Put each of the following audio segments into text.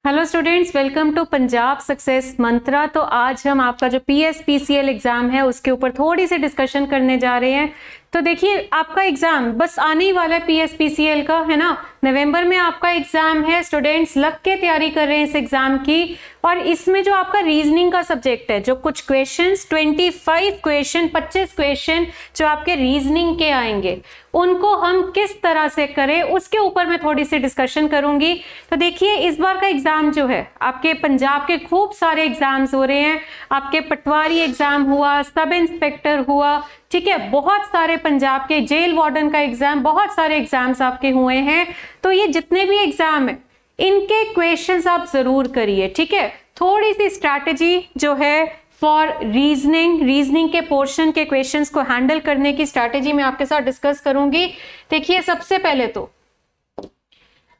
Hello students, welcome to Punjab success mantra. तो आज हम आपका जो पीएसपीसीएल एग्जाम है उसके ऊपर थोड़ी सी डिस्कशन करने जा रहे हैं। तो देखिए, आपका एग्जाम बस आने ही वाला है पीएसपीसीएल का, है ना। नवंबर में आपका एग्जाम है। स्टूडेंट्स लग के तैयारी कर रहे हैं इस एग्जाम की। और इसमें जो आपका रीजनिंग का सब्जेक्ट है, जो कुछ क्वेश्चंस 25 क्वेश्चन 25 क्वेश्चन जो आपके रीजनिंग के आएंगे, उनको हम किस तरह से करें उसके ऊपर मैं थोड़ी सी डिस्कशन करूंगी। तो देखिए, इस बार का एग्जाम जो है, आपके पंजाब के खूब सारे एग्जाम्स हो रहे हैं। आपके पटवारी एग्जाम हुआ, सब इंस्पेक्टर हुआ, ठीक है, बहुत सारे पंजाब के जेल वार्डन का एग्जाम, बहुत सारे एग्जाम्स आपके हुए हैं। तो ये जितने भी एग्जाम है, इनके क्वेश्चंस आप जरूर करिए, ठीक है। थोड़ी सी स्ट्रैटेजी जो है फॉर रीजनिंग के पोर्शन के क्वेश्चंस को हैंडल करने की स्ट्रैटेजी मैं आपके साथ डिस्कस करूंगी। देखिए, सबसे पहले तो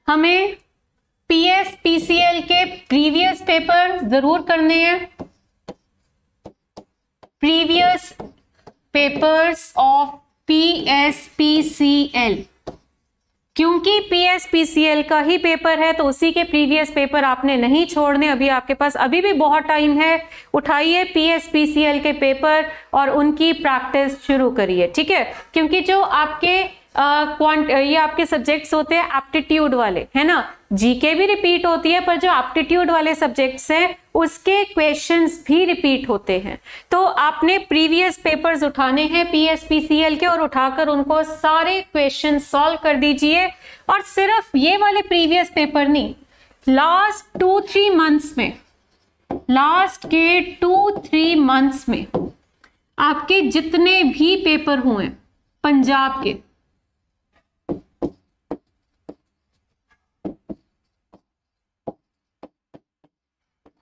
हमें पीएसपीसीएल के प्रीवियस पेपर जरूर करने हैं। प्रीवियस पेपर्स ऑफ पीएसपीसीएल, क्योंकि पीएसपीसीएल का ही पेपर है तो उसी के प्रीवियस पेपर आपने नहीं छोड़ने। अभी आपके पास अभी भी बहुत टाइम है। उठाइए पीएसपीसीएल के पेपर और उनकी प्रैक्टिस शुरू करिए, ठीक है। क्योंकि जो आपके ये आपके सब्जेक्ट्स होते हैं एप्टीट्यूड वाले, है ना। जीके भी रिपीट होती है, पर जो एप्टीट्यूड वाले सब्जेक्ट्स हैं उसके क्वेश्चंस भी रिपीट होते हैं। तो आपने प्रीवियस पेपर्स उठाने हैं पीएसपीसीएल के और उठाकर उनको सारे क्वेश्चन सॉल्व कर दीजिए। और सिर्फ ये वाले प्रीवियस पेपर नहीं, लास्ट 2-3 मंथ्स में, लास्ट के 2-3 मंथ्स में आपके जितने भी पेपर हुए पंजाब के,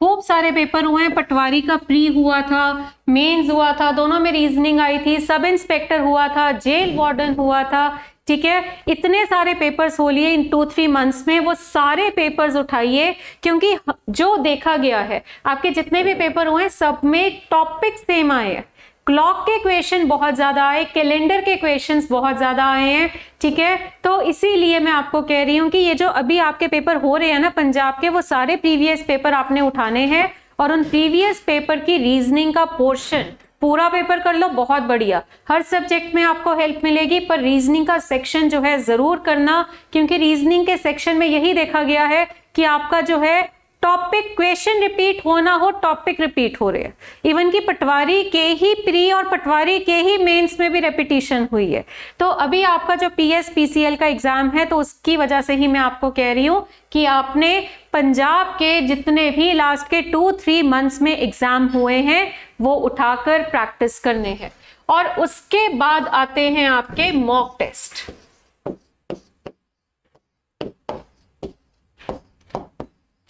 खूब सारे पेपर हुए हैं। पटवारी का प्री हुआ था, मेंस हुआ था, दोनों में रीजनिंग आई थी, सब इंस्पेक्टर हुआ था, जेल वार्डन हुआ था, ठीक है। इतने सारे पेपर्स हो लिए इन 2-3 मंथ्स में। वो सारे पेपर्स उठाइए, क्योंकि जो देखा गया है आपके जितने भी पेपर हुए सब में टॉपिक सेम आए हैं। क्लॉक के क्वेश्चन बहुत ज्यादा आए, कैलेंडर के क्वेश्चंस बहुत ज्यादा आए हैं, ठीक है। तो इसीलिए मैं आपको कह रही हूं कि ये जो अभी आपके पेपर हो रहे हैं ना पंजाब के, वो सारे प्रीवियस पेपर आपने उठाने हैं और उन प्रीवियस पेपर की रीजनिंग का पोर्शन पूरा पेपर कर लो। बहुत बढ़िया, हर सब्जेक्ट में आपको हेल्प मिलेगी, पर रीजनिंग का सेक्शन जो है जरूर करना, क्योंकि रीजनिंग के सेक्शन में यही देखा गया है कि आपका जो है टॉपिक क्वेश्चन रिपीट होना हो, टॉपिक रिपीट हो रहे हैं। इवन की पटवारी के ही प्री और पटवारी के ही मेंस में भी रेपिटेशन हुई है। तो अभी आपका जो पीएसपीसीएल का एग्जाम है, तो उसकी वजह से ही मैं आपको कह रही हूं कि आपने पंजाब के जितने भी लास्ट के 2-3 मंथ्स में एग्जाम हुए हैं वो उठाकर प्रैक्टिस करने हैं। और उसके बाद आते हैं आपके मॉक टेस्ट।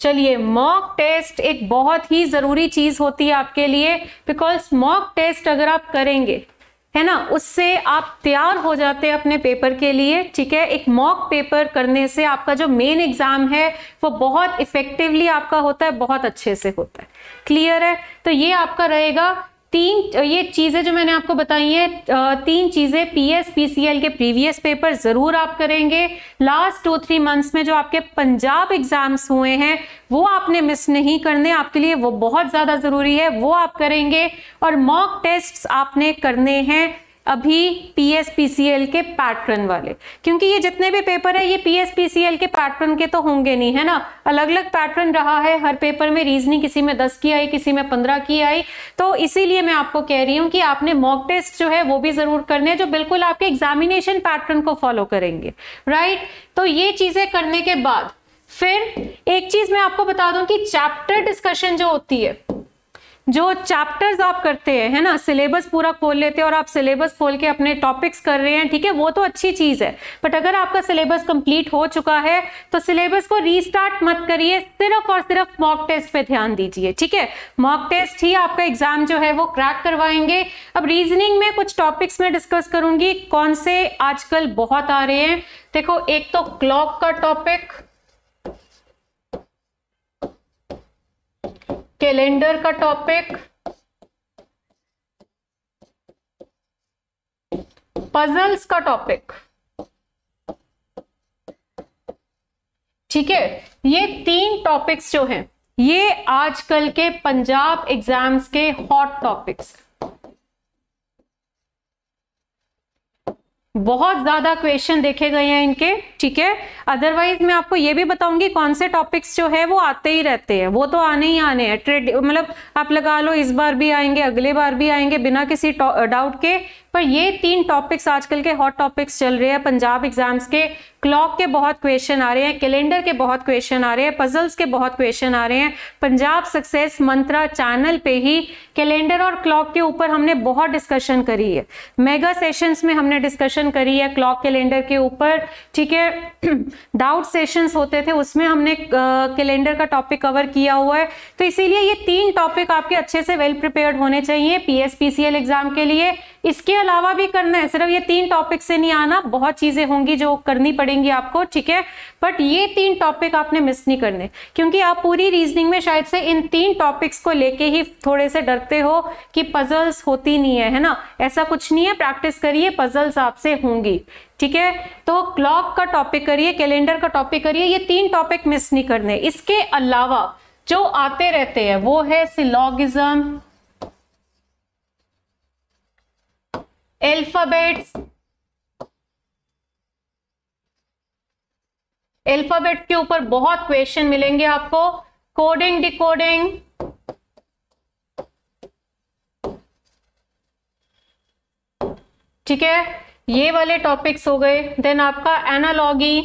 चलिए, मॉक टेस्ट एक बहुत ही जरूरी चीज होती है आपके लिए, बिकॉज मॉक टेस्ट अगर आप करेंगे, है ना, उससे आप तैयार हो जाते हैं अपने पेपर के लिए, ठीक है। एक मॉक पेपर करने से आपका जो मेन एग्जाम है वो बहुत इफेक्टिवली आपका होता है, बहुत अच्छे से होता है। क्लियर है? तो ये आपका रहेगा। ये चीजें जो मैंने आपको बताई हैं, 3 चीजें पीएसपीसीएल के प्रीवियस पेपर जरूर आप करेंगे। लास्ट 2-3 मंथ्स में जो आपके पंजाब एग्जाम्स हुए हैं वो आपने मिस नहीं करने, आपके लिए वो बहुत ज्यादा जरूरी है, वो आप करेंगे। और मॉक टेस्ट्स आपने करने हैं अभी पीएसपीसीएल के पैटर्न वाले, क्योंकि ये जितने भी पेपर है ये पीएसपीसीएल के पैटर्न के तो होंगे नहीं, है ना। अलग अलग पैटर्न रहा है हर पेपर में। रीजनिंग किसी में 10 की आई, किसी में 15 की आई। तो इसीलिए मैं आपको कह रही हूं कि आपने मॉक टेस्ट जो है वो भी जरूर करने हैं, जो बिल्कुल आपके एग्जामिनेशन पैटर्न को फॉलो करेंगे, राइट। तो ये चीजें करने के बाद फिर एक चीज मैं आपको बता दूं कि चैप्टर डिस्कशन जो होती है, जो चैप्टर्स आप करते हैं, है ना, सिलेबस पूरा खोल लेते हैं और आप सिलेबस खोल के अपने टॉपिक्स कर रहे हैं, ठीक है, वो तो अच्छी चीज है। बट अगर आपका सिलेबस कंप्लीट हो चुका है तो सिलेबस को रीस्टार्ट मत करिए, सिर्फ और सिर्फ मॉक टेस्ट पे ध्यान दीजिए, ठीक है। मॉक टेस्ट ही आपका एग्जाम जो है वो क्रैक करवाएंगे। अब रीजनिंग में कुछ टॉपिक्स में डिस्कस करूंगी कौन से आजकल बहुत आ रहे हैं। देखो, एक तो क्लॉक का टॉपिक, कैलेंडर का टॉपिक, पजल्स का टॉपिक, ठीक है, ये 3 टॉपिक्स जो हैं ये आजकल के पंजाब एग्जाम्स के हॉट टॉपिक्स, बहुत ज्यादा क्वेश्चन देखे गए हैं इनके। ठीक है, अदरवाइज मैं आपको ये भी बताऊंगी कौन से टॉपिक्स जो है वो आते ही रहते हैं, वो तो आने ही आने हैं। मतलब आप लगा लो इस बार भी आएंगे, अगले बार भी आएंगे बिना किसी डाउट के। पर ये 3 टॉपिक्स आजकल के हॉट टॉपिक्स चल रहे हैं पंजाब एग्जाम्स के। क्लॉक के बहुत क्वेश्चन आ रहे हैं, कैलेंडर के बहुत क्वेश्चन आ रहे हैं, पजल्स के बहुत क्वेश्चन आ रहे हैं। पंजाब सक्सेस मंत्रा चैनल पे ही कैलेंडर और क्लॉक के ऊपर हमने बहुत डिस्कशन करी है, मेगा सेशंस में हमने डिस्कशन करी है क्लॉक कैलेंडर के ऊपर। ठीक है, डाउट सेशंस होते थे उसमें हमने कैलेंडर का टॉपिक कवर किया हुआ है। तो इसीलिए ये 3 टॉपिक आपके अच्छे से वेल प्रिपेयर्ड होने चाहिए PSPCL एग्जाम के लिए। इसके अलावा भी करना है, सिर्फ ये 3 टॉपिक से नहीं आना, बहुत चीजें होंगी जो करनी पड़ेंगी आपको। ठीक है, बट ये 3 टॉपिक आपने मिस नहीं करने, क्योंकि आप पूरी रीजनिंग में शायद से इन 3 टॉपिक्स को लेके ही थोड़े से डरते हो कि पजल्स होती नहीं है ना। ऐसा कुछ नहीं है, प्रैक्टिस करिए, पजल्स आपसे होंगी। ठीक है, तो क्लॉक का टॉपिक करिए, कैलेंडर का टॉपिक करिए, ये 3 टॉपिक मिस नहीं करने। इसके अलावा जो आते रहते हैं वो है सिलोगिज्म, एल्फाबेट्स, एल्फाबेट के ऊपर बहुत क्वेश्चन मिलेंगे आपको, कोडिंग डिकोडिंग, ठीक है, ये वाले टॉपिक्स हो गए। देन आपका एनालॉगी,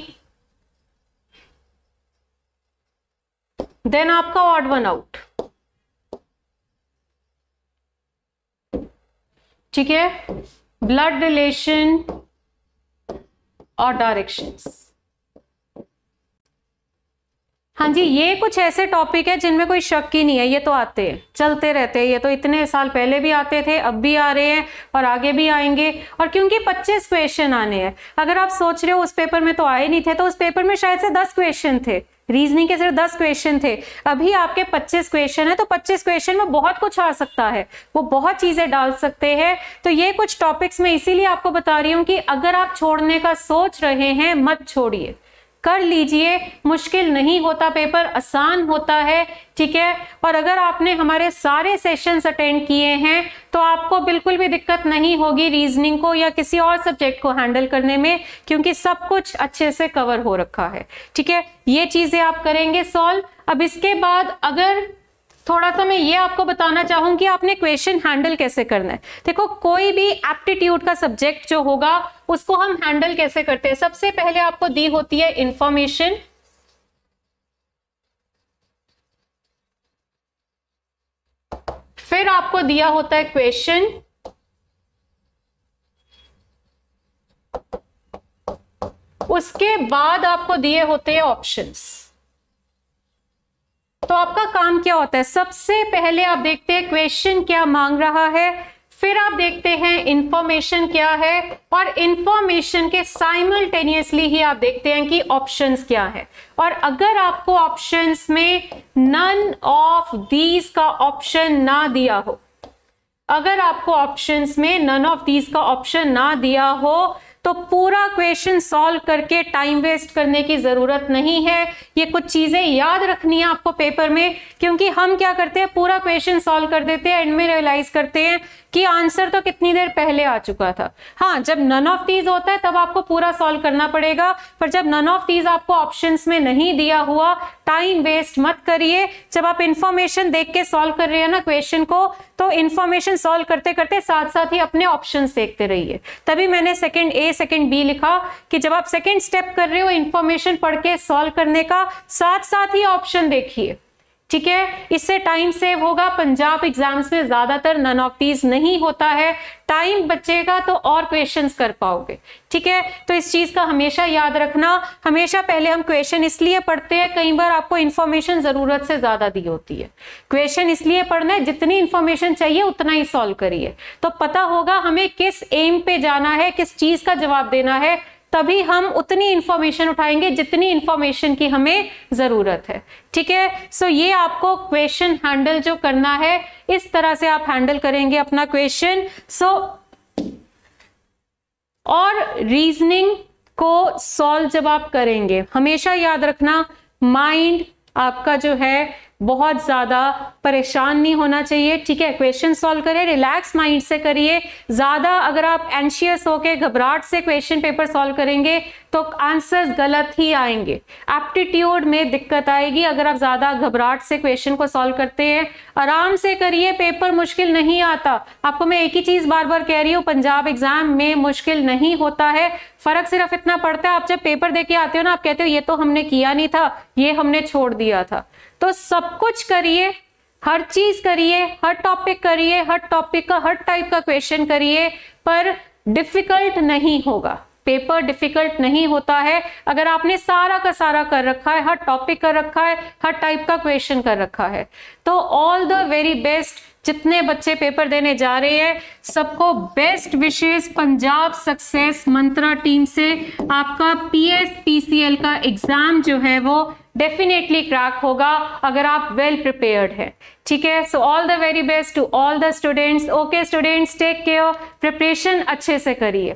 देन आपका ऑड वन आउट। ठीक है, ब्लड रिलेशन और डायरेक्शंस। हाँ जी, ये कुछ ऐसे टॉपिक है जिनमें कोई शक ही नहीं है, ये तो आते हैं, चलते रहते हैं, ये तो इतने साल पहले भी आते थे, अब भी आ रहे हैं और आगे भी आएंगे। और क्योंकि 25 क्वेश्चन आने हैं, अगर आप सोच रहे हो उस पेपर में तो आए नहीं थे, तो उस पेपर में शायद से 10 क्वेश्चन थे, रीजनिंग के सिर्फ 10 क्वेश्चन थे, अभी आपके 25 क्वेश्चन है, तो 25 क्वेश्चन में बहुत कुछ आ सकता है, वो बहुत चीजें डाल सकते हैं। तो ये कुछ टॉपिक्स मैं इसीलिए आपको बता रही हूँ कि अगर आप छोड़ने का सोच रहे हैं मत छोड़िए, कर लीजिए, मुश्किल नहीं होता, पेपर आसान होता है। ठीक है, और अगर आपने हमारे सारे सेशंस अटेंड किए हैं तो आपको बिल्कुल भी दिक्कत नहीं होगी रीजनिंग को या किसी और सब्जेक्ट को हैंडल करने में, क्योंकि सब कुछ अच्छे से कवर हो रखा है। ठीक है, ये चीजें आप करेंगे सॉल्व। अब इसके बाद अगर थोड़ा सा मैं ये आपको बताना चाहूंगी आपने क्वेश्चन हैंडल कैसे करना है। देखो, कोई भी एप्टीट्यूड का सब्जेक्ट जो होगा उसको हम हैंडल कैसे करते हैं। सबसे पहले आपको दी होती है इंफॉर्मेशन, फिर आपको दिया होता है क्वेश्चन, उसके बाद आपको दिए होते हैं ऑप्शंस। तो आपका काम क्या होता है, सबसे पहले आप देखते हैं क्वेश्चन क्या मांग रहा है, फिर आप देखते हैं इंफॉर्मेशन क्या है, और इंफॉर्मेशन के साइमल्टेनियसली ही आप देखते हैं कि ऑप्शंस क्या है। और अगर आपको ऑप्शंस में नन ऑफ दीज का ऑप्शन ना दिया हो, अगर आपको ऑप्शंस में नन ऑफ दीज का ऑप्शन ना दिया हो तो पूरा क्वेश्चन सॉल्व करके टाइम वेस्ट करने की जरूरत नहीं है। ये कुछ चीजें याद रखनी है आपको पेपर में, क्योंकि हम क्या करते हैं, पूरा क्वेश्चन सॉल्व कर देते हैं, एंड में रियलाइज करते हैं कि आंसर तो कितनी देर पहले आ चुका था। हाँ, जब नन ऑफ दीज होता है तब आपको पूरा सॉल्व करना पड़ेगा, पर जब नन ऑफ दीज आपको ऑप्शंस में नहीं दिया हुआ, टाइम वेस्ट मत करिए। जब आप इंफॉर्मेशन देख के सॉल्व कर रहे हैं ना क्वेश्चन को, तो इंफॉर्मेशन सॉल्व करते करते साथ साथ ही अपने ऑप्शंस देखते रहिए। तभी मैंने सेकंड ए सेकंड बी लिखा कि जब आप सेकंड स्टेप कर रहे हो इंफॉर्मेशन पढ़ के सॉल्व करने का, साथ साथ ही ऑप्शन देखिए। ठीक है, इससे टाइम सेव होगा। पंजाब एग्जाम्स में ज्यादातर नन ऑफ दीज नहीं होता है, टाइम बचेगा तो और क्वेश्चंस कर पाओगे। ठीक है, तो इस चीज का हमेशा याद रखना। हमेशा पहले हम क्वेश्चन इसलिए पढ़ते हैं, कई बार आपको इंफॉर्मेशन जरूरत से ज्यादा दी होती है। क्वेश्चन इसलिए पढ़ना है, जितनी इंफॉर्मेशन चाहिए उतना ही सॉल्व करिए, तो पता होगा हमें किस एम पे जाना है, किस चीज का जवाब देना है, तभी हम उतनी इंफॉर्मेशन उठाएंगे जितनी इंफॉर्मेशन की हमें जरूरत है। ठीक है, सो ये आपको क्वेश्चन हैंडल जो करना है, इस तरह से आप हैंडल करेंगे अपना क्वेश्चन। सो और रीजनिंग को सॉल्व जब आप करेंगे, हमेशा याद रखना माइंड आपका जो है बहुत ज्यादा परेशान नहीं होना चाहिए, ठीक है। क्वेश्चन सॉल्व करें, रिलैक्स माइंड से करिए। ज्यादा अगर आप एंशियस होके घबराहट से क्वेश्चन पेपर सॉल्व करेंगे तो आंसर्स गलत ही आएंगे, एप्टीट्यूड में दिक्कत आएगी अगर आप ज्यादा घबराहट से क्वेश्चन को सॉल्व करते हैं। आराम से करिए, पेपर मुश्किल नहीं आता। आपको मैं एक ही चीज बार बार कह रही हूँ, पंजाब एग्जाम में मुश्किल नहीं होता है। फर्क सिर्फ इतना पड़ता है, आप जब पेपर देके आते हो ना, आप कहते हो ये तो हमने किया नहीं था, ये हमने छोड़ दिया था। तो सब कुछ करिए, हर चीज करिए, हर टॉपिक करिए, हर टॉपिक का हर टाइप का क्वेश्चन करिए, पर डिफिकल्ट नहीं होगा। पेपर डिफिकल्ट नहीं होता है अगर आपने सारा का सारा कर रखा है, हर टॉपिक कर रखा है, हर टाइप का क्वेश्चन कर रखा है। तो ऑल द वेरी बेस्ट जितने बच्चे पेपर देने जा रहे हैं, सबको बेस्ट विशेष पंजाब सक्सेस मंत्रा टीम से। आपका PSPCL का एग्जाम जो है वो डेफिनेटली क्रैक होगा अगर आप वेल प्रिपेयर्ड है, ठीक है। So all the very best to all the students. Okay students, take care, preparation अच्छे से करिए।